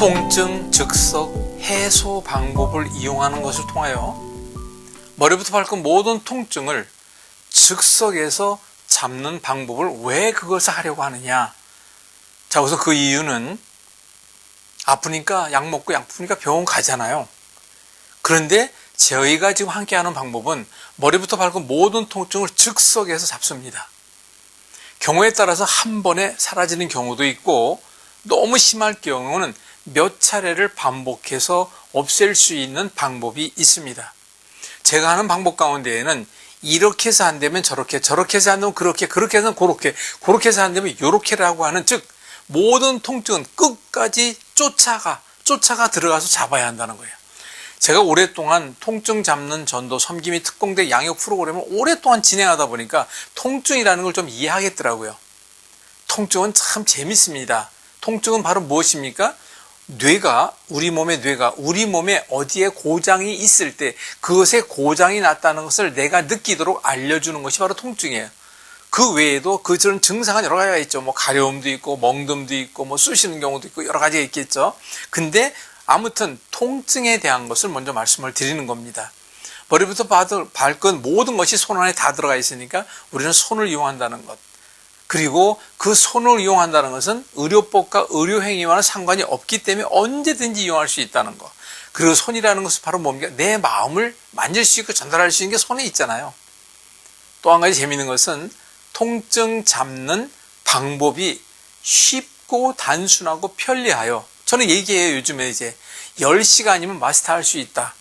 통증 즉석 해소 방법을 이용하는 것을 통하여 머리부터 발끝 모든 통증을 즉석에서 잡는 방법을 왜 그것을 하려고 하느냐? 자, 우선 그 이유는 아프니까 약 먹고 약 푸니까 병원 가잖아요. 그런데 저희가 지금 함께 하는 방법은 머리부터 발끝 모든 통증을 즉석에서 잡습니다. 경우에 따라서 한 번에 사라지는 경우도 있고 너무 심할 경우는 몇 차례를 반복해서 없앨 수 있는 방법이 있습니다. 제가 하는 방법 가운데에는 이렇게 해서 안 되면 저렇게, 저렇게 해서 안 되면 그렇게, 그렇게 해서 그렇게, 그렇게 해서 안 되면 요렇게라고 하는, 즉 모든 통증은 끝까지 쫓아가 들어가서 잡아야 한다는 거예요. 제가 오랫동안 통증 잡는 전도 섬김이 특공대 양육 프로그램을 오랫동안 진행하다 보니까 통증이라는 걸 좀 이해하겠더라고요. 통증은 참 재밌습니다. 통증은 바로 무엇입니까? 우리 몸에 어디에 고장이 있을 때 그것에 고장이 났다는 것을 내가 느끼도록 알려주는 것이 바로 통증이에요. 그 외에도 그런 증상은 여러 가지가 있죠. 가려움도 있고, 멍듦도 있고, 쑤시는 경우도 있고, 여러 가지가 있겠죠. 근데 아무튼 통증에 대한 것을 먼저 말씀을 드리는 겁니다. 머리부터 발끝 모든 것이 손 안에 다 들어가 있으니까 우리는 손을 이용한다는 것. 그리고 그 손을 이용한다는 것은 의료법과 의료행위와는 상관이 없기 때문에 언제든지 이용할 수 있다는 것. 그리고 손이라는 것은 바로 뭡니까? 내 마음을 만질 수 있고 전달할 수 있는 게 손에 있잖아요. 또 한 가지 재미있는 것은 통증 잡는 방법이 쉽고 단순하고 편리하여, 저는 얘기해요. 요즘에 이제 10시간이면 마스터할 수 있다.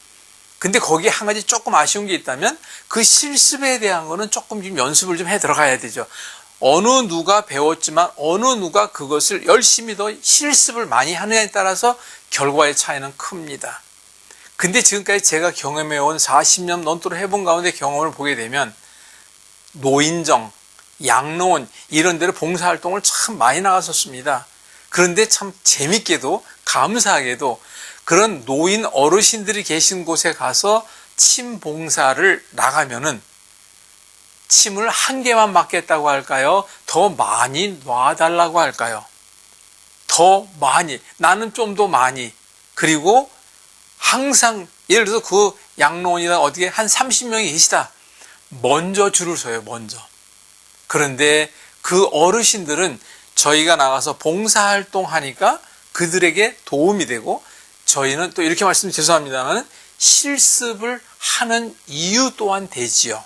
근데 거기에 한 가지 조금 아쉬운 게 있다면 그 실습에 대한 거는 조금 좀 연습을 좀 해 들어가야 되죠. 어느 누가 배웠지만 어느 누가 그것을 열심히 더 실습을 많이 하느냐에 따라서 결과의 차이는 큽니다. 근데 지금까지 제가 경험해온 40년 넘도록 해본 가운데 경험을 보게 되면 노인정, 양로원 이런 데로 봉사활동을 참 많이 나갔었습니다. 그런데 참 재밌게도 감사하게도 그런 노인 어르신들이 계신 곳에 가서 침 봉사를 나가면은 침을 한 개만 맞겠다고 할까요? 더 많이 놔달라고 할까요? 더 많이, 나는 좀 더 많이. 그리고 항상 예를 들어서 그 양로원이나 어디에 한 30명이 계시다. 먼저 줄을 서요, 먼저. 그런데 그 어르신들은 저희가 나가서 봉사활동 하니까 그들에게 도움이 되고, 저희는 또 이렇게 말씀드리면 죄송합니다만 실습을 하는 이유 또한 되지요.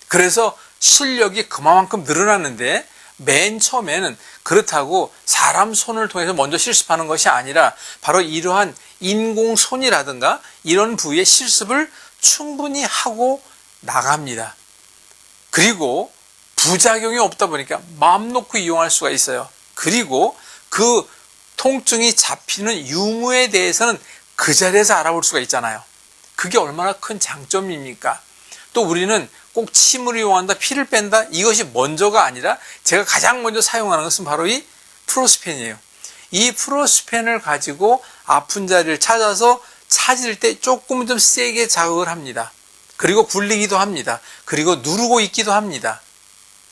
그래서 실력이 그만큼 늘어났는데 맨 처음에는 그렇다고 사람 손을 통해서 먼저 실습하는 것이 아니라 바로 이러한 인공손이라든가 이런 부위의 실습을 충분히 하고 나갑니다. 그리고 부작용이 없다 보니까 마음 놓고 이용할 수가 있어요. 그리고 그 통증이 잡히는 유무에 대해서는 그 자리에서 알아볼 수가 있잖아요. 그게 얼마나 큰 장점입니까? 또 우리는 꼭 침을 이용한다, 피를 뺀다, 이것이 먼저가 아니라 제가 가장 먼저 사용하는 것은 바로 이 프로스펜이에요. 이 프로스펜을 가지고 아픈 자리를 찾을 때 조금은 좀 세게 자극을 합니다. 그리고 굴리기도 합니다. 그리고 누르고 있기도 합니다.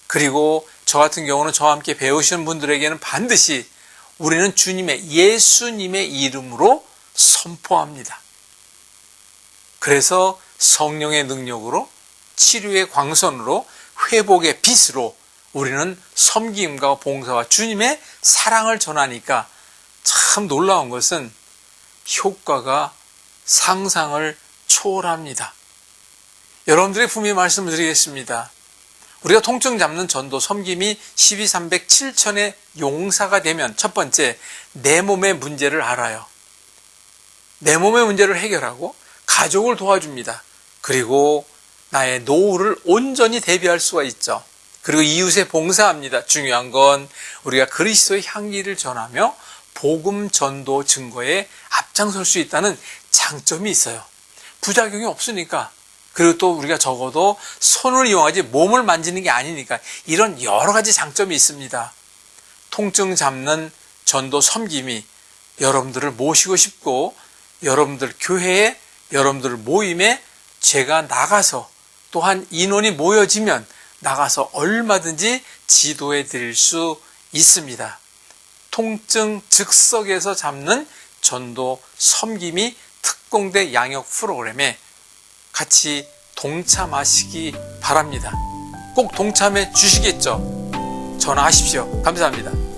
그리고 저 같은 경우는 저와 함께 배우시는 분들에게는 반드시 우리는 예수님의 이름으로 선포합니다. 그래서 성령의 능력으로, 치료의 광선으로, 회복의 빛으로 우리는 섬김과 봉사와 주님의 사랑을 전하니까 참 놀라운 것은 효과가 상상을 초월합니다. 여러분들의 분명히 말씀을 드리겠습니다. 우리가 통증 잡는 전도 섬김이 12,300, 7,000의 용사가 되면 첫 번째, 내 몸의 문제를 알아요. 내 몸의 문제를 해결하고 가족을 도와줍니다. 그리고 나의 노후를 온전히 대비할 수가 있죠. 그리고 이웃에 봉사합니다. 중요한 건 우리가 그리스도의 향기를 전하며 복음 전도 증거에 앞장설 수 있다는 장점이 있어요. 부작용이 없으니까. 그리고 또 우리가 적어도 손을 이용하지 몸을 만지는 게 아니니까 이런 여러 가지 장점이 있습니다. 통증 잡는 전도 섬김이 여러분들을 모시고 싶고, 여러분들 교회에, 여러분들 모임에 제가 나가서, 또한 인원이 모여지면 나가서 얼마든지 지도해 드릴 수 있습니다. 통증 즉석에서 잡는 전도 섬김이 특공대 양육 프로그램에 같이 동참하시기 바랍니다. 꼭 동참해 주시겠죠? 전화하십시오. 감사합니다.